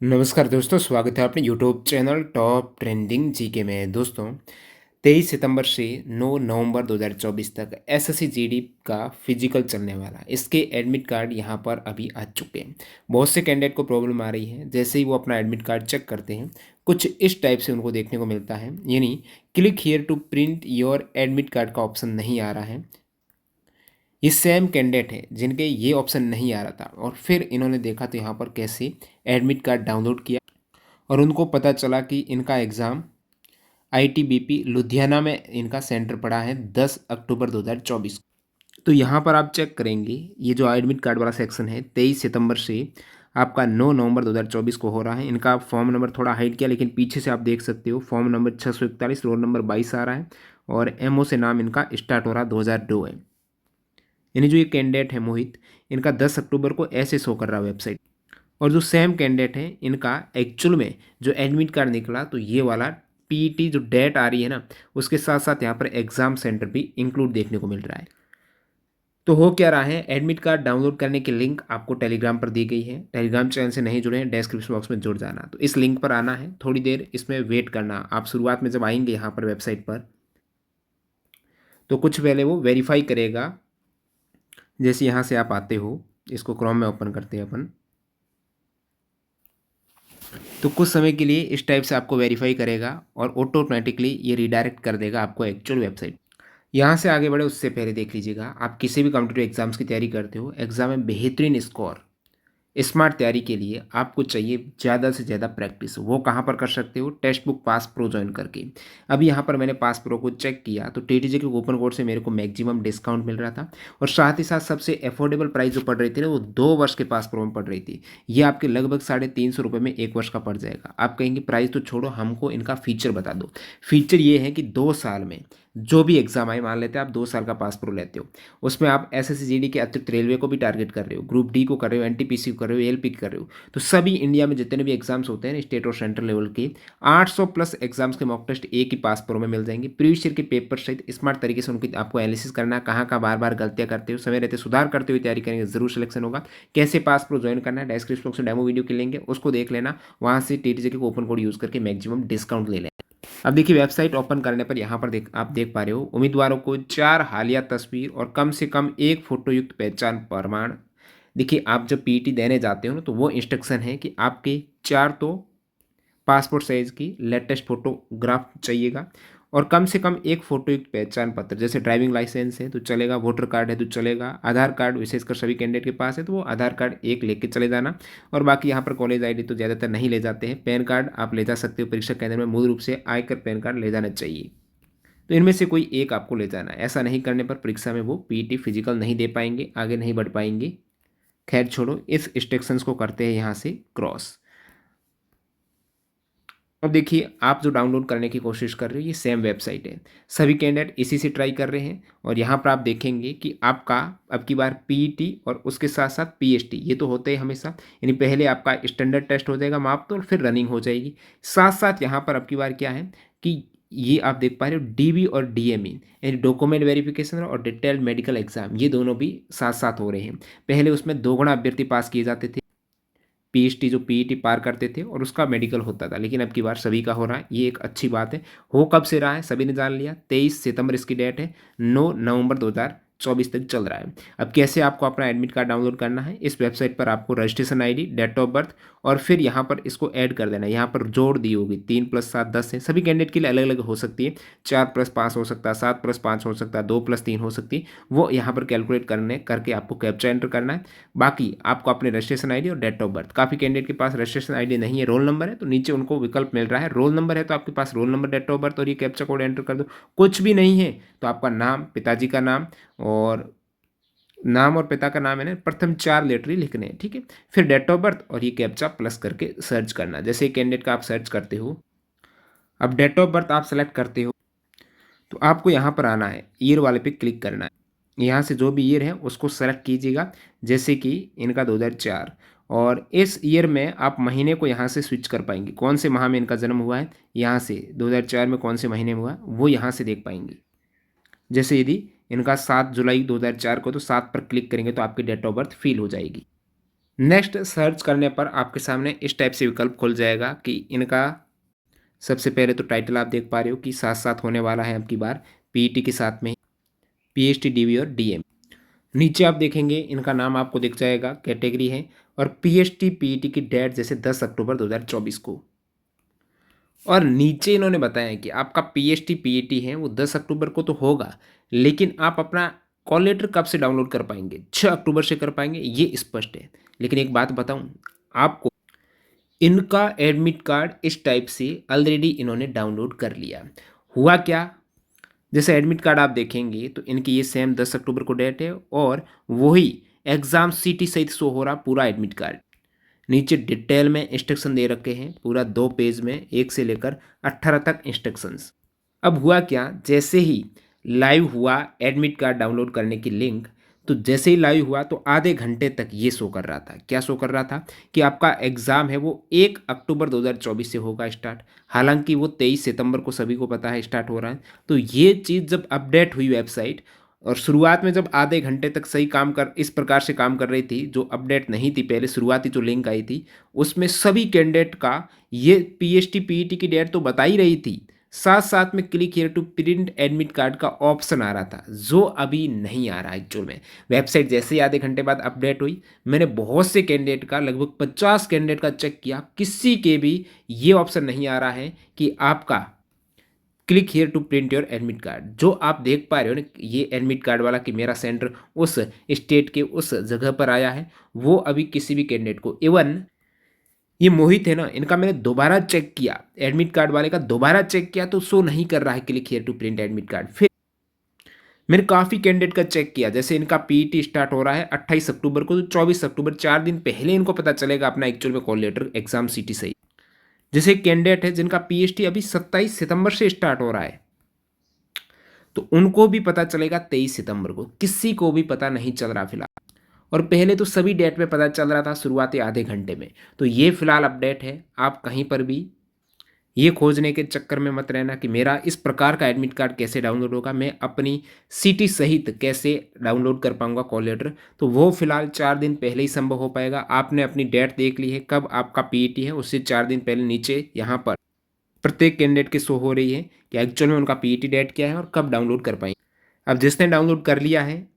नमस्कार दोस्तों, स्वागत है अपने YouTube channel top trending GK में। दोस्तों, 23 सितंबर से 9 नवंबर 2024 तक एसएससी जीडी का फिजिकल चलने वाला है। इसके एडमिट कार्ड यहाँ पर अभी आ चुके हैं। बहुत से कैंडिडेट को प्रॉब्लम आ रही है। जैसे ही वो अपना एडमिट कार्ड चेक करते हैं, कुछ इस टाइप से उनको देखने को मिलता है, यानी click here to print your admit card का ऑप्शन नहीं आ रहा है। ये सेम कैंडिडेट है जिनके ये ऑप्शन नहीं आ रहा था, और फिर इन्होंने देखा तो यहाँ पर कैसे एडमिट कार्ड डाउनलोड किया और उनको पता चला कि इनका एग्ज़ाम आईटीबीपी लुधियाना में इनका सेंटर पड़ा है 10 अक्टूबर 2024। तो यहाँ पर आप चेक करेंगे, ये जो एडमिट कार्ड वाला सेक्शन है 23 सितंबर से आपका 9 नवंबर 2024 को हो रहा है। इनका फॉर्म नंबर थोड़ा हाइड किया, लेकिन पीछे से आप देख सकते हो फॉर्म नंबर 641, रोल नंबर 22 आ रहा है, और एमओ से नाम इनका स्टार्ट हो रहा 2002 है। यानी जो ये कैंडिडेट है मोहित, इनका 10 अक्टूबर को ऐसे शो कर रहा है वेबसाइट। और जो सेम कैंडिडेट है, इनका एक्चुअल में जो एडमिट कार्ड निकला तो ये वाला पीईटी जो डेट आ रही है ना, उसके साथ साथ यहाँ पर एग्जाम सेंटर भी इंक्लूड देखने को मिल रहा है। तो हो क्या रहा है, एडमिट कार्ड डाउनलोड करने की लिंक आपको टेलीग्राम पर दी गई है। टेलीग्राम चैनल से नहीं जुड़े हैं, डिस्क्रिप्शन बॉक्स में जुड़ जाना। तो इस लिंक पर आना है, थोड़ी देर इसमें वेट करना। आप शुरुआत में जब आएंगे यहाँ पर वेबसाइट पर, तो कुछ पहले वो वेरीफाई करेगा। जैसे यहाँ से आप आते हो, इसको क्रोम में ओपन करते हैं अपन, तो कुछ समय के लिए इस टाइप से आपको वेरीफाई करेगा और ऑटोमेटिकली ये रिडायरेक्ट कर देगा आपको एक्चुअल वेबसाइट। यहाँ से आगे बढ़े उससे पहले देख लीजिएगा, आप किसी भी कॉम्पिटिटिव एग्जाम्स की तैयारी करते हो, एग्जाम में बेहतरीन स्कोर, स्मार्ट तैयारी के लिए आपको चाहिए ज़्यादा से ज़्यादा प्रैक्टिस। वो कहाँ पर कर सकते हो? Text book pass pro join करके। अभी यहाँ पर मैंने पास प्रो को चेक किया तो टीटीजे के कूपन कोड से मेरे को मैक्सिमम डिस्काउंट मिल रहा था, और साथ ही साथ सबसे अफोर्डेबल प्राइस जो पड़ रही थी ना, वो 2 वर्ष के पास प्रो में पड़ रही थी। ये आपके लगभग 350 रुपये में 1 वर्ष का पड़ जाएगा। आप कहेंगे प्राइस तो छोड़ो, हमको इनका फीचर बता दो। फीचर ये है कि 2 साल में जो भी एग्जाम आए, मान लेते हैं आप 2 साल का पास प्रो लेते हो, उसमें आप एसएससी जीडी के अतिरिक्त रेलवे को भी टारगेट कर रहे हो, ग्रुप डी को कर रहे हो, एनटीपीसी को कर रहे हो, एलपी कर रहे हो, तो सभी इंडिया में जितने भी एग्जाम्स होते हैं स्टेट और सेंट्रल लेवल के 800 प्लस एग्जाम्स के मॉक टेस्ट एक ही पास प्रो में मिल जाएंगे। प्रीवियस ईयर के पेपर सहित स्मार्ट तरीके से उनकी आपको एनालिसिस करना है, कहाँ कहाँ बार बार गलतियां करते हो, समय रहते सुधार करते हुए तैयारी करेंगे, जरूर सिलेक्शन होगा। कैसे पास प्रो ज्वाइन करना है, डिस्क्रिप्शन बॉक्स में डेमो वीडियो के लेंगे, उसको देख लेना। वहाँ से टीटीजे के कूपन कोड यूज करके मैक्सिमम डिस्काउंट ले लेना। अब देखिए, वेबसाइट ओपन करने पर यहाँ पर आप देख पा रहे हो, उम्मीदवारों को 4 हालिया तस्वीर और कम से कम 1 फोटोयुक्त पहचान प्रमाण। देखिए, आप जब पीईटी देने जाते हो ना, तो वो इंस्ट्रक्शन है कि आपके 4 तो पासपोर्ट साइज की लेटेस्ट फोटोग्राफ चाहिएगा, और कम से कम 1 फोटोयुक्त पहचान पत्र। जैसे ड्राइविंग लाइसेंस है तो चलेगा, वोटर कार्ड है तो चलेगा, आधार कार्ड विशेषकर सभी कैंडिडेट के पास है तो वो आधार कार्ड एक लेके चले जाना। और बाकी यहाँ पर कॉलेज आईडी तो ज़्यादातर नहीं ले जाते हैं। पैन कार्ड आप ले जा सकते हो परीक्षा केंद्र में, मूल रूप से आयकर पैन कार्ड ले जाना चाहिए। तो इनमें से कोई एक आपको ले जाना है। ऐसा नहीं करने पर परीक्षा में वो पीईटी फिजिकल नहीं दे पाएंगे, आगे नहीं बढ़ पाएंगे। खैर छोड़ो, इस इंस्ट्रक्शंस को करते हैं यहाँ से क्रॉस। अब देखिए, आप जो डाउनलोड करने की कोशिश कर रहे हो, ये सेम वेबसाइट है। सभी कैंडिडेट इसी से ट्राई कर रहे हैं, और यहाँ पर आप देखेंगे कि आपका अब की बार पीईटी और उसके साथ साथ पीएसटी ये तो होते हैं हमेशा। यानी पहले आपका स्टैंडर्ड टेस्ट हो जाएगा माप तो, और फिर रनिंग हो जाएगी। साथ साथ यहाँ पर अब की बार क्या है कि ये आप देख पा रहे हो डीबी और डीएमई, यानी डॉक्यूमेंट वेरिफिकेशन और डिटेल्ड मेडिकल एग्जाम, ये दोनों भी साथ साथ हो रहे हैं। पहले उसमें 2 गुना अभ्यर्थी पास किए जाते थे, पीएचटी जो पीईटी पार करते थे और उसका मेडिकल होता था, लेकिन अब की बार सभी का हो रहा है। ये एक अच्छी बात है। हो कब से रहा है सभी ने जान लिया, 23 सितंबर इसकी डेट है, 9 नवंबर 2024 तक चल रहा है। अब कैसे आपको अपना एडमिट कार्ड डाउनलोड करना है, इस वेबसाइट पर आपको registration ID, date of birth, और फिर यहाँ पर इसको ऐड कर देना है। यहाँ पर जोड़ दी होगी 3 + 7 10 है। सभी कैंडिडेट के लिए अलग अलग हो सकती है, 4 + 5 हो सकता है, 7 + 5 हो सकता है, 2 + 3 हो सकती है। वो यहाँ पर कैलकुलेट करने करके आपको कैप्चा एंटर करना है। बाकी आपको अपने रजिस्ट्रेशन आईडी और डेट ऑफ बर्थ, काफ़ी कैंडिडेट के पास रजिस्ट्रेशन आईडी नहीं है, रोल नंबर है, तो नीचे उनको विकल्प मिल रहा है। रोल नंबर है तो आपके पास roll number, date of birth और ये कैप्चा कोड एंटर कर दो। कुछ भी नहीं है तो आपका नाम, पिताजी का नाम, और पिता का नाम है ना, प्रथम 4 लेटर ही लिखने हैं, ठीक है। फिर डेट ऑफ बर्थ और ये कैप्चा प्लस करके सर्च करना। जैसे कैंडिडेट का आप सर्च करते हो, अब डेट ऑफ बर्थ आप सेलेक्ट करते हो, तो आपको यहाँ पर आना है, ईयर वाले पे क्लिक करना है। यहाँ से जो भी ईयर है उसको सेलेक्ट कीजिएगा। जैसे कि इनका 2004, और इस ईयर में आप महीने को यहाँ से स्विच कर पाएंगे, कौन से माह में इनका जन्म हुआ है, यहाँ से 2004 में कौन से महीने में हुआ वो यहाँ से देख पाएंगे। जैसे यदि इनका 7 जुलाई 2004 को, तो 7 पर क्लिक करेंगे तो आपकी डेट ऑफ बर्थ फिल हो जाएगी। नेक्स्ट सर्च करने पर आपके सामने इस टाइप से विकल्प खुल जाएगा कि इनका सबसे पहले तो टाइटल आप देख पा रहे हो कि साथ साथ होने वाला है अब की बार पीईटी के साथ में पीएचडी डीवी और डीएम। नीचे आप देखेंगे इनका नाम आपको दिख जाएगा, कैटेगरी है और पीएचडी पीईटी की डेट जैसे 10 अक्टूबर 2024 को। और नीचे इन्होंने बताया कि आपका पीएचडी पीईटी है वो 10 अक्टूबर को तो होगा, लेकिन आप अपना कॉल लेटर कब से डाउनलोड कर पाएंगे? 6 अक्टूबर से कर पाएंगे, ये स्पष्ट है। लेकिन एक बात बताऊं आपको, इनका एडमिट कार्ड इस टाइप से ऑलरेडी इन्होंने डाउनलोड कर लिया। हुआ क्या, जैसे एडमिट कार्ड आप देखेंगे तो इनकी ये सेम 10 अक्टूबर को डेट है और वही एग्ज़ाम सीटी सहित शो हो रहा पूरा एडमिट कार्ड। नीचे डिटेल में इंस्ट्रक्शन दे रखे हैं पूरा 2 पेज में, 1 से लेकर 18 तक इंस्ट्रक्शंस। अब हुआ क्या, जैसे ही लाइव हुआ एडमिट कार्ड डाउनलोड करने की लिंक, तो जैसे ही लाइव हुआ तो आधे घंटे तक ये शो कर रहा था, क्या शो कर रहा था कि आपका एग्ज़ाम है वो 1 अक्टूबर 2024 से होगा स्टार्ट। हालांकि वो 23 सितंबर को सभी को पता है स्टार्ट हो रहा है। तो ये चीज़ जब अपडेट हुई वेबसाइट, और शुरुआत में जब आधे घंटे तक सही काम कर इस प्रकार से काम कर रही थी, जो अपडेट नहीं थी पहले, शुरुआती जो लिंक आई थी उसमें सभी कैंडिडेट का ये पीएचडी पीईटी की डेट तो बता ही रही थी, साथ साथ में click here to print admit card का ऑप्शन आ रहा था, जो अभी नहीं आ रहा है एक्चुअल में। वेबसाइट जैसे ही आधे घंटे बाद अपडेट हुई, मैंने बहुत से कैंडिडेट का, लगभग 50 कैंडिडेट का चेक किया, किसी के भी ये ऑप्शन नहीं आ रहा है कि आपका click here to print your admit card. जो आप देख पा रहे हो ना ये एडमिट कार्ड वाला कि मेरा सेंटर उस स्टेट के उस जगह पर आया है, वो अभी किसी भी कैंडिडेट को, इवन ये मोहित है ना, इनका मैंने दोबारा चेक किया, एडमिट कार्ड वाले का दोबारा चेक किया तो शो नहीं कर रहा है click here to print admit card. फिर मैंने काफ़ी कैंडिडेट का चेक किया, जैसे इनका पीईटी स्टार्ट हो रहा है 28 अक्टूबर को, तो 24 अक्टूबर 4 दिन पहले इनको पता चलेगा अपना एक्चुअल में कॉल लेटर एग्जाम सीटी सही। जैसे एक कैंडिडेट है जिनका पीएचडी अभी 27 सितंबर से स्टार्ट हो रहा है, तो उनको भी पता चलेगा 23 सितंबर को, किसी को भी पता नहीं चल रहा फिलहाल। और पहले तो सभी डेट में पता चल रहा था शुरुआती आधे घंटे में। तो ये फिलहाल अपडेट है, आप कहीं पर भी ये खोजने के चक्कर में मत रहना कि मेरा इस प्रकार का एडमिट कार्ड कैसे डाउनलोड होगा, मैं अपनी सीटी सहित कैसे डाउनलोड कर पाऊंगा कॉल लेटर। तो वो फिलहाल 4 दिन पहले ही संभव हो पाएगा। आपने अपनी डेट देख ली है कब आपका पीईटी है, उससे 4 दिन पहले नीचे यहाँ पर प्रत्येक कैंडिडेट की शो हो रही है कि एक्चुअल में उनका पीईटी डेट क्या है और कब डाउनलोड कर पाएंगे। अब जिसने डाउनलोड कर लिया है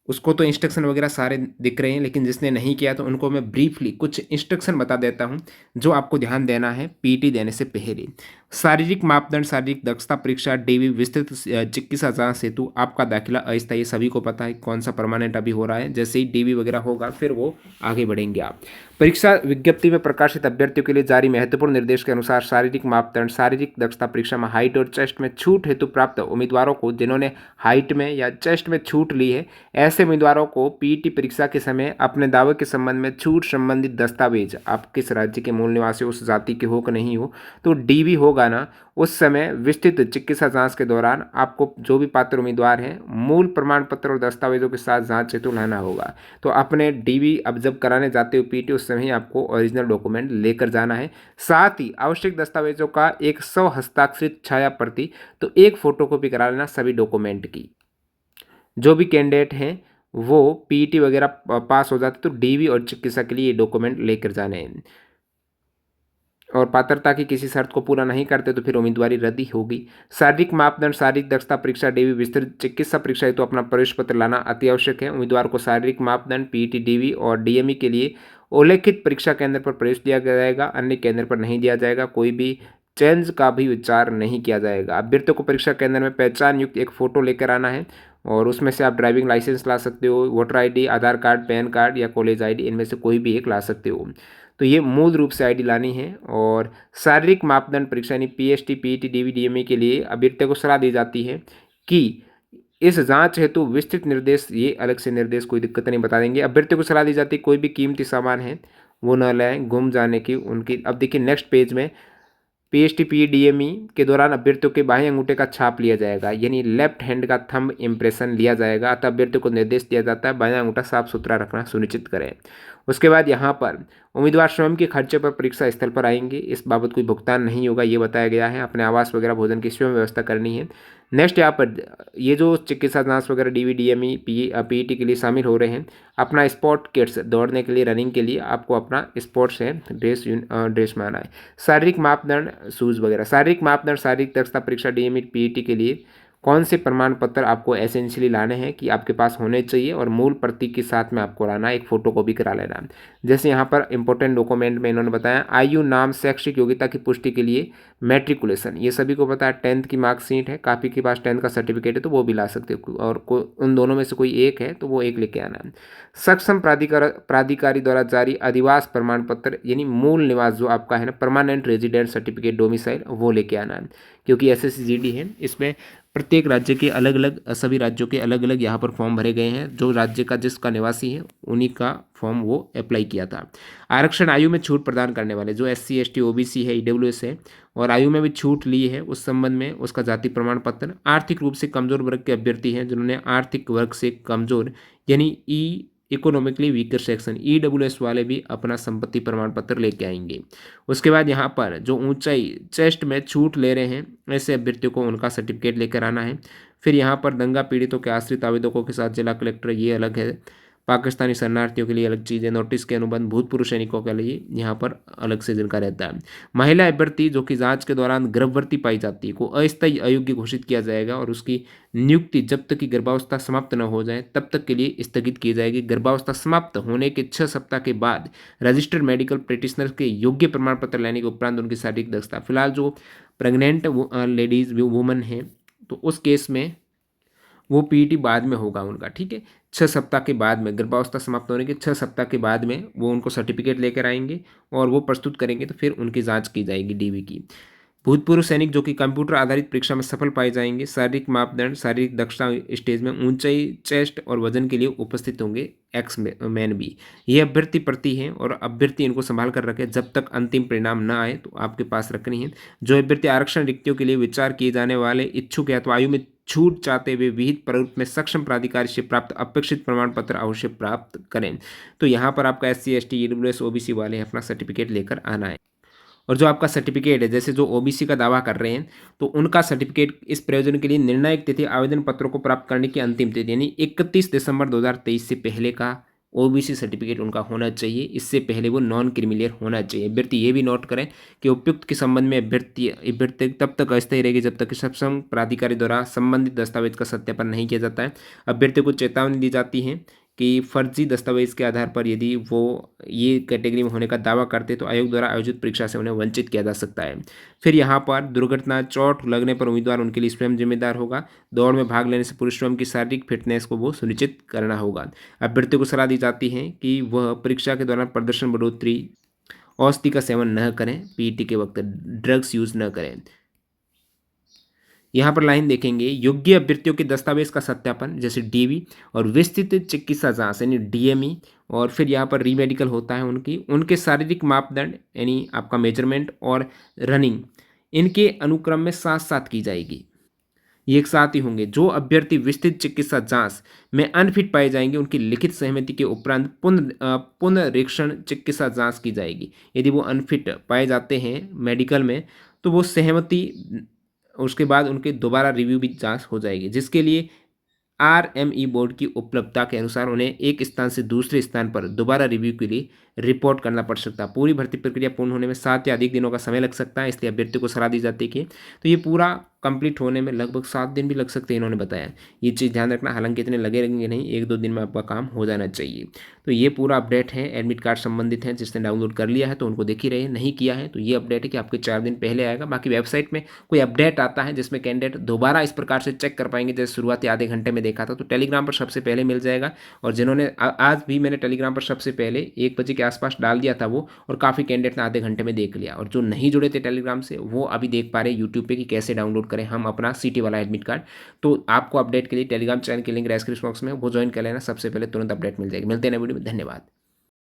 उसको तो इंस्ट्रक्शन वगैरह सारे दिख रहे हैं, लेकिन जिसने नहीं किया तो उनको मैं ब्रीफली कुछ इंस्ट्रक्शन बता देता हूं जो आपको ध्यान देना है पीटी देने से पहले। शारीरिक मापदंड, शारीरिक दक्षता परीक्षा, डीवी, विस्तृत चिकित्सा जांच हेतु आपका दाखिला अस्थायी, सभी को पता है कौन सा परमानेंट अभी हो रहा है। जैसे ही डीवी वगैरह होगा फिर वो आगे बढ़ेंगे आप। परीक्षा विज्ञप्ति में प्रकाशित अभ्यर्थियों के लिए जारी महत्वपूर्ण निर्देश के अनुसार शारीरिक मापदंड, शारीरिक दक्षता परीक्षा में हाइट और चेस्ट में छूट हेतु प्राप्त उम्मीदवारों को, जिन्होंने हाइट में या चेस्ट में छूट ली है, ऐसे उम्मीदवारों को पीईटी परीक्षा के समय अपने दावे के संबंध में छूट संबंधित दस्तावेज, आप किस राज्य के मूल निवासी, उस जाति के हो कि नहीं हो, तो डीवी होगा ना, उस समय विस्तृत चिकित्सा जांच के दौरान आपको जो भी पात्र उम्मीदवार हैं मूल प्रमाण पत्र और दस्तावेजों के साथ जांच हेतु लाना होगा। तो अपने डीवी अब जब कराने जाते हो पीटी, उस समय आपको ओरिजिनल डॉक्यूमेंट लेकर जाना है। साथ ही आवश्यक दस्तावेजों का एक 100 हस्ताक्षरित छाया प्रति, तो एक फोटोकॉपी करा लेना सभी डॉक्यूमेंट की। जो भी कैंडिडेट हैं वो पीईटी वगैरह पास हो जाते तो डीवी और चिकित्सा के लिए ये डॉक्यूमेंट लेकर जाने हैं। और पात्रता की किसी शर्त को पूरा नहीं करते तो फिर उम्मीदवारी रद्द होगी। शारीरिक मापदंड, शारीरिक दक्षता परीक्षा, डीवी, विस्तृत चिकित्सा परीक्षा हेतु अपना प्रवेश पत्र लाना अति आवश्यक है। उम्मीदवार को शारीरिक मापदंड, पीईटी, डीवी और डीएमई के लिए उल्लेखित परीक्षा केंद्र पर प्रवेश दिया जाएगा, अन्य केंद्र पर नहीं दिया जाएगा। कोई भी चेंज का भी विचार नहीं किया जाएगा। अभ्यर्थियों को परीक्षा केंद्र में पहचान युक्त एक फोटो लेकर आना है और उसमें से आप ड्राइविंग लाइसेंस ला सकते हो, वोटर आईडी, आधार कार्ड, पैन कार्ड या कॉलेज आईडी, इनमें से कोई भी एक ला सकते हो। तो ये मूल रूप से आईडी लानी है। और शारीरिक मापदंड परीक्षा यानी पीएचडी, पीईटी, डीवी, डीएमई के लिए अभ्यर्थियों को सलाह दी जाती है कि इस जांच हेतु विस्तृत निर्देश, ये अलग से निर्देश कोई दिक्कत नहीं बता देंगे। अभ्यर्थियों को सलाह दी जाती है कोई भी कीमती सामान है वो न लाएं, गुम जाने की उनकी। अब देखिए नेक्स्ट पेज में पीएचडी, पीईडीएमई के दौरान अभ्यर्थियों के बाएं अंगूठे का छाप लिया जाएगा, यानी लेफ्ट हैंड का थंब इम्प्रेशन लिया जाएगा। अतः अभ्यर्थियों को निर्देश दिया जाता है बाएं अंगूठा साफ सुथरा रखना सुनिश्चित करें। उसके बाद यहाँ पर उम्मीदवार स्वयं के खर्चे पर परीक्षा स्थल पर आएंगे, इस बाबत कोई भुगतान नहीं होगा ये बताया गया है। अपने आवास वगैरह भोजन की स्वयं व्यवस्था करनी है। नेक्स्ट यहाँ पर ये जो चिकित्सा जांच वगैरह डीवी डीएमई पीईटी के लिए शामिल हो रहे हैं, अपना स्पोर्ट किट्स दौड़ने के लिए रनिंग के लिए आपको अपना स्पोर्ट्स है ड्रेस में आना है। शारीरिक मापदंड शूज़ वगैरह, शारीरिक मापदंड शारीरिक दक्षता परीक्षा डीएमई पीईटी के लिए कौन से प्रमाण पत्र आपको एसेंशियली लाने हैं कि आपके पास होने चाहिए और मूल प्रति के साथ में आपको लाना है, एक फोटो कॉपी करा लेना। जैसे यहाँ पर इंपॉर्टेंट डॉक्यूमेंट में इन्होंने बताया आयु, नाम, शैक्षिक योग्यता की पुष्टि के लिए मैट्रिकुलेशन, ये सभी को पता है। 10th की मार्कशीट है, काफ़ी के पास 10th का सर्टिफिकेट है तो वो भी ला सकते हो, और उन दोनों में से कोई एक है तो वो एक लेके आना है। सक्षम प्राधिकारी द्वारा जारी अधिवास प्रमाण पत्र यानी मूल निवास जो आपका है ना, परमानेंट रेजिडेंट सर्टिफिकेट डोमिसाइल, वो लेके आना है। क्योंकि एसएससी है, इसमें प्रत्येक राज्य के अलग अलग, सभी राज्यों के अलग अलग यहाँ पर फॉर्म भरे गए हैं। जो राज्य का जिसका निवासी है उन्हीं का फॉर्म वो अप्लाई किया था। आरक्षण आयु में छूट प्रदान करने वाले जो SC ST OBC है, EWS है और आयु में भी छूट ली है, उस संबंध में उसका जाति प्रमाण पत्र। आर्थिक रूप से कमजोर वर्ग के अभ्यर्थी हैं जिन्होंने आर्थिक वर्ग से कमजोर यानी इकोनॉमिकली वीकर सेक्शन EWS वाले भी अपना संपत्ति प्रमाण पत्र लेके आएंगे। उसके बाद यहाँ पर जो ऊंचाई चेस्ट में छूट ले रहे हैं ऐसे अभ्यर्थियों को उनका सर्टिफिकेट लेकर आना है। फिर यहाँ पर दंगा पीड़ितों के आश्रित आवेदकों के साथ जिला कलेक्टर, ये अलग है। पाकिस्तानी शरणार्थियों के लिए अलग चीज़ है। नोटिस के अनुबंध भूतपूर्व सैनिकों के लिए यहाँ पर अलग से जिनका रहता है। महिला अभ्यर्थी जो कि जांच के दौरान गर्भवती पाई जाती है को अस्थायी अयोग्य घोषित किया जाएगा और उसकी नियुक्ति जब तक कि गर्भावस्था समाप्त न हो जाए तब तक के लिए स्थगित की जाएगी। गर्भावस्था समाप्त होने के 6 सप्ताह के बाद रजिस्टर्ड मेडिकल प्रैक्टिशनर के योग्य प्रमाण पत्र लेने के उपरांत उनकी शारीरिक दक्षता, फिलहाल जो प्रेग्नेंट लेडीज वुमन है तो उस केस में वो पीईटी बाद में होगा उनका, ठीक है। 6 सप्ताह के बाद में, गर्भावस्था समाप्त होने के 6 सप्ताह के बाद में वो उनको सर्टिफिकेट लेकर आएंगे और वो प्रस्तुत करेंगे तो फिर उनकी जांच की जाएगी डीवी की। भूतपूर्व सैनिक जो कि कंप्यूटर आधारित परीक्षा में सफल पाए जाएंगे, शारीरिक मापदंड शारीरिक दक्षता स्टेज में ऊंचाई, चेस्ट और वजन के लिए उपस्थित होंगे एक्स मैन भी। ये अभ्यर्थी प्रति हैं और अभ्यर्थी इनको संभाल कर रखें जब तक अंतिम परिणाम न आए तो आपके पास रखनी है। जो अभ्यर्थी आरक्षण रिक्तियों के लिए विचार किए जाने वाले इच्छुक है तो आयु में छूट चाहते हुए विहित प्रारूप में सक्षम प्राधिकारी से प्राप्त अपेक्षित प्रमाण पत्र अवश्य प्राप्त करें। तो यहाँ पर आपका SC ST EWS OBC वाले अपना सर्टिफिकेट लेकर आना है। और जो आपका सर्टिफिकेट है, जैसे जो OBC का दावा कर रहे हैं तो उनका सर्टिफिकेट इस प्रयोजन के लिए निर्णायक तिथि आवेदन पत्रों को प्राप्त करने की अंतिम तिथि यानी 31 दिसंबर 2023 से पहले का OBC सर्टिफिकेट उनका होना चाहिए। इससे पहले वो नॉन क्रिमिलियर होना चाहिए। अभ्यर्थी ये भी नोट करें कि उपयुक्त के संबंध में अभ्यर्थी तब तक अस्थायी रहेगी जब तक कि सक्षम प्राधिकारी द्वारा संबंधित दस्तावेज का सत्यापन नहीं किया जाता है। अभ्यर्थी को चेतावनी दी जाती है कि फर्जी दस्तावेज के आधार पर यदि वो ये कैटेगरी में होने का दावा करते तो आयोग द्वारा आयोजित परीक्षा से उन्हें वंचित किया जा सकता है। फिर यहाँ पर दुर्घटना चोट लगने पर उम्मीदवार उनके लिए स्वयं जिम्मेदार होगा। दौड़ में भाग लेने से पूर्व स्वयं की शारीरिक फिटनेस को वो सुनिश्चित करना होगा। अभ्यर्थी को सलाह दी जाती है कि वह परीक्षा के दौरान प्रदर्शन बढ़ोतरी, औषधि का सेवन न करें, पीईटी के वक्त ड्रग्स यूज न करें। यहाँ पर लाइन देखेंगे, योग्य अभ्यर्थियों के दस्तावेज का सत्यापन जैसे डीवी और विस्तृत चिकित्सा जांच यानी डीएमई, और फिर यहाँ पर रीमेडिकल होता है उनके शारीरिक मापदंड यानी आपका मेजरमेंट और रनिंग, इनके अनुक्रम में साथ साथ की जाएगी, ये एक साथ ही होंगे। जो अभ्यर्थी चिकित्सा जांच में अनफिट पाए जाएंगे उनकी लिखित सहमति के उपरांत पुनरीक्षण चिकित्सा जांच की जाएगी। यदि वो अनफिट पाए जाते हैं मेडिकल में तो वो सहमति, उसके बाद उनके दोबारा रिव्यू भी जांच हो जाएगी, जिसके लिए RME बोर्ड की उपलब्धता के अनुसार उन्हें एक स्थान से दूसरे स्थान पर दोबारा रिव्यू के लिए रिपोर्ट करना पड़ सकता है। पूरी भर्ती प्रक्रिया पूर्ण होने में 7 या अधिक दिनों का समय लग सकता है, इसलिए अभ्यर्थी को सलाह दी जाती है कि तो ये पूरा कंप्लीट होने में लगभग 7 दिन भी लग सकते हैं, इन्होंने बताया। ये चीज़ ध्यान रखना, हालांकि इतने लगे रहेंगे नहीं, 1-2 दिन में आपका काम हो जाना चाहिए। तो ये पूरा अपडेट है, एडमिट कार्ड संबंधित है। जिसने डाउनलोड कर लिया है तो उनको देख ही रहे, नहीं किया है तो ये अपडेट है कि आपके 4 दिन पहले आएगा। बाकी वेबसाइट में कोई अपडेट आता है जिसमें कैंडिडेट दोबारा इस प्रकार से चेक कर पाएंगे जैसे शुरुआती आधे घंटे में देखा था, तो टेलीग्राम पर सबसे पहले मिल जाएगा। और जिन्होंने आज भी मैंने टेलीग्राम पर सबसे पहले 1 बजे के आसपास डाल दिया था वो, और काफ़ी कैंडिडेट ने आधे घंटे में देख लिया। और जो नहीं जुड़े थे टेलीग्राम से वो अभी देख पा रहे यूट्यूब पे कि कैसे डाउनलोड करें हम अपना सिटी वाला एडमिट कार्ड। तो आपको अपडेट के लिए टेलीग्राम चैनल की लिंक डिस्क्रिप्शन बॉक्स में वो ज्वाइन कर लेना, सबसे पहले तुरंत अपडेट मिल जाएगी। मिलते हैं नए वीडियो में, धन्यवाद।